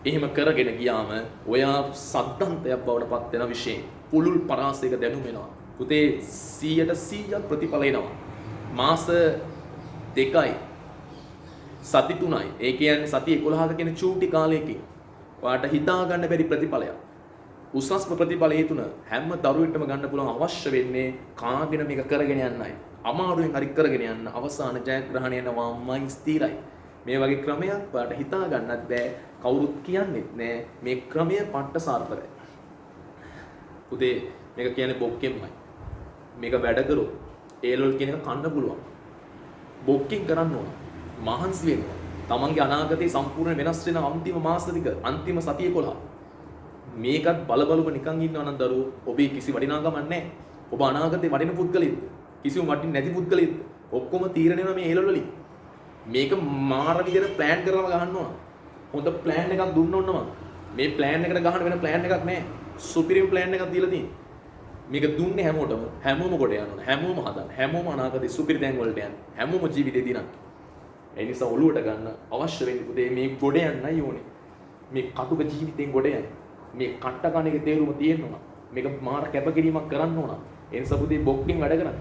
එහෙම කරගෙන ගියාම ඔයා සද්දන්තයක් බවට පත් වෙන විෂයෙන් පුළුල් පරාසයක දැනුම වෙනවා. පුතේ 100% ප්‍රතිඵල එනවා. මාස 2යි සති 3යි. ඒ කියන්නේ සති 11ක කියන චූටි කාලයකින් ඔයාට හිතා ගන්න බැරි ප්‍රතිඵලයක්. උසස්ම ප්‍රතිඵල හේතුන හැම දරුවෙක්ටම ගන්න පුළුවන් අවශ්‍ය වෙන්නේ කාගෙන මේක කරගෙන යන්නයි. අමාරුවෙන් හරි කරගෙන යන්න අවසාන ජයග්‍රහණය යනවාමයි ස්ථිරයි. මේ වගේ ක්‍රමයක් ඔයාට හිතා ගන්නත් බෑ. කවුරුත් කියන්නේත් නෑ. මේ ක්‍රමය පට්ට සාර්ථකයි. උදේ මේක කියන්නේ බොක්කෙන්මයි. මේක වැඩ කරොත් ඒලොල් කියන එක කන්න පුළුවන්. බොක්කින් කරන්න ඕන. මහන්සි වෙන්න ඕන. තමන්ගේ අනාගතේ සම්පූර්ණ වෙනස් වෙන අන්තිම මාස ටික අන්තිම සතිය 11. මේකත් බලබලව නිකන් ඉන්නවා නම් දරුවෝ ඔබේ කිසි වටිනාකමක් නැහැ. ඔබ අනාගතේ වටින පුද්ගලෙක්ද? කිසිම වටින්නේ නැති පුද්ගලෙක්ද? ඔක්කොම තීරණය වෙනවා මේ ඒලොල් වලින්. මේක මාර විදිහට ප්ලෑන් කරලා ගහන්න ඕන. හොඳ ප්ලෑන් එකක් දුන්න ඕන මම. මේ ප්ලෑන් එකට ගහන්න වෙන ප්ලෑන් එකක් නැහැ. සුපිරිම ප්ලෑන් එකක් දීලා තියෙන්නේ. මේක දුන්නේ හැමෝටම. හැමෝම කොට යන්න ඕන. හැමෝම හදන්න. හැමෝම අනාගතේ සුපිරි තැන් වලට යන්න. හැමෝම ජීවිතේ දිනන්න. ඒ නිසා ඔළුවට ගන්න අවශ්‍ය වෙන්නේ පුතේ මේ ගොඩ යන්නයි ඕනේ. මේ කටුක ජීවිතෙන් ගොඩ යන්න. මේ කට්ට කන එකේ තේරුම තියෙන්න ඕන. මේක මාර කැපකිරීමක් කරන්න ඕන. ඒ නිසා පුතේ බොක්කින් වැඩ කරන්න.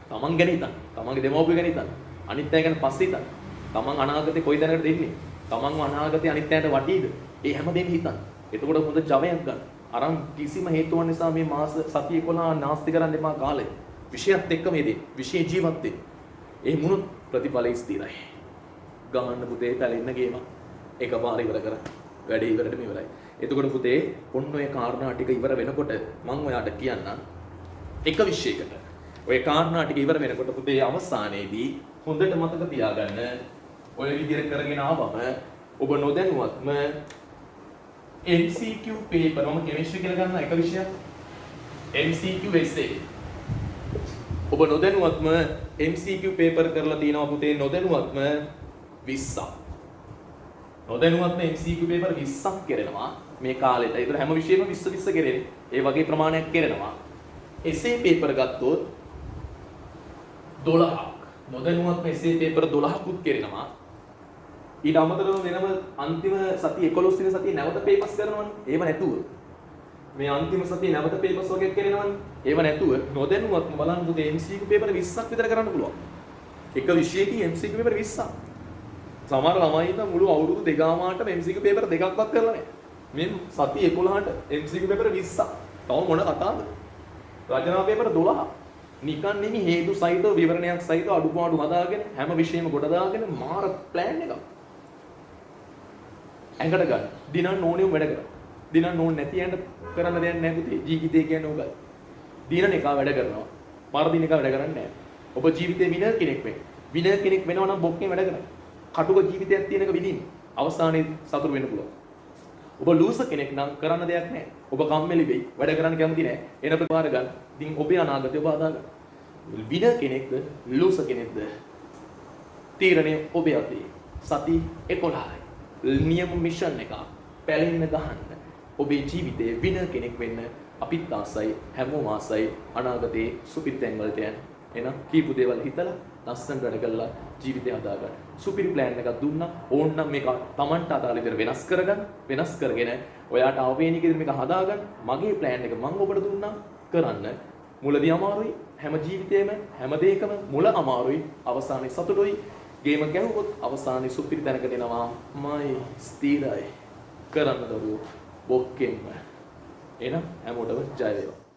තමන් ගැන හිතන්න. තමන්ගේ දෙමව්පිය ගැන හිතන්න. අනිත් අය ගැන පස්සේ හිතන්න. තමන් අනාගතේ කොයි දැනකටද ඉන්නේ? තමන්ව අනාගතේ අනිත් අයට වටීද? ඒ හැමදේම හිතන්න. එතකොට හොඳ ජවයක් ගන්න. අරන් කිසිම හේතුවක් නිසා මේ මාස සතිය 11 නාස්ති කරන්න එපා කාලේ. විෂයත් එක්ක මේ දේ. විෂය ජීවත් වෙන්න. ඒ මුණු ප්‍රතිඵලයි ස්ථිරයි. ගහන්න පුතේ පැලෙන්න ගේම. එකපාර ඉවර කරා. වැඩේ ඉවරටම ඉවරයි. එතකොට පුතේ ඔන්න ඔය කාරණා ටික ඉවර වෙනකොට මම ඔයාට කියන්නම් එක විෂයකට. ඔය කාරණා ටික ඉවර වෙනකොට පුතේ අවසානයේදී හොඳට මතක තියාගන්න ඔය විදිහට කරගෙන ආවම ඔබ නොදැනුවත්ම MCQ paper මම කෙමිස්ට්‍රි කියලා ගන්න එක විෂයක් MCQ essay ඔබ නොදැනුවත්ම MCQ පේපර් කරලා තියෙනවා පුතේ නොදැනුවත්ම 20ක්. නොදැනුවත්ම MCQ පේපර් 20ක් කරනවා මේ කාලෙට. ඒතර හැම විෂයෙම 20 20 කරේනේ. ඒ වගේ ප්‍රමාණයක් කරනවා. essay පේපර් ගත්තොත් 12ක්. නොදැනුවත්ම essay පේපර් 12කුත් කරනවා. ඊට අමතරව වෙනම අන්තිම සතිය 11 වෙනි සතියේ නැවත පේපර්ස් කරනවනේ. ඒව නැතුව මේ අන්තිම සතියේ නැවත පේපර්ස් වගේ කරනවනේ. ඒව නැතුව නොදැනුවත්ම බලන්න පුතේ MCQ පේපර් 20ක් විතර කරන්න පුළුවන්. එක විෂයකින් MCQ පේපර් 20ක්. සමහර ළමයි ඉන්න මුළු අවුරුදු දෙකමාරට MCQ පේපර් දෙකක්වත් කරලා නැහැ. මේ සති 11ට MCQ පේපර් 20ක්. තව මොන කතාවද? රචනා පේපර් 12ක්. නිකන් නෙමෙයි හේතු සහිතව විවරණයක් සහිතව අඩුපාඩු හදාගෙන හැම විෂයෙම ගොඩ දාගෙන මාර ප්ලෑන් එකක්. ඇඟට ගන්න. දිනන්න ඕනෙම වැඩ කරා. දිනන්න ඕනේ නැති ඇඟට කරන්න දෙයක් නැහැ පුතේ. ජීවිතය කියන්නේ ඕකයි. දිනන එක වැඩ කරනවා. පරදින එක වැඩ කරන්නේ නැහැ. ඔබ ජීවිතේ විනර් කෙනෙක් වෙන්න. විනර් කෙනෙක් වෙනවා නම් බොක්කේ වැඩ කරන්න. කටුක ජීවිතයක් තියෙන එක විඳින්න. අවසානයේ සතුට වෙන්න පුළුවන්. ඔබ ලූසර් කෙනෙක් නම් කරන්න දෙයක් නැහැ. ඔබ කම්මැලි වෙයි. වැඩ කරන්න කැමති නැහැ. එන ප්‍රකාර ගන්න. ඉතින් ඔබේ අනාගතය ඔබ හදා ගන්න. විනර් කෙනෙක්ද ලූසර් කෙනෙක්ද? තීරණය ඔබේ අතේ. සති 11යි. නියම මිෂන් එක පැලෙන්න ගහන්න. ඔබේ ජීවිතේ විනර් කෙනෙක් වෙන්න අපිත් ආසයි හැමෝම ආසයි අනාගතේ සුපිරිතෙන් වලට යන්න. එහෙනම් කීපු දේවල් හිතලා ලස්සනට වැඩ කරලා ජීවිතය හදාගන්න. සුපිරි ප්ලෑන් එකක් දුන්නා. ඕන්නම් මේක Tamanට අදාළ විදිහට වෙනස් කරගන්න. වෙනස් කරගෙන ඔයාට අවේනික විදිහට මේක හදාගන්න. මගේ ප්ලෑන් එක මම ඔබට දුන්නා කරන්න. මුලදී අමාරුයි. හැම ජීවිතේම හැම දෙයකම මුල අමාරුයි. අවසානයේ සතුටුයි. ගේම ගැහුවොත් අවසානයේ සුපිරි තැනකට එනවා. මයි ස්ථිරයි. කරන්න දරුවෝ බොක්කෙන්න. එහෙනම් හැමෝටම ජය වේවා.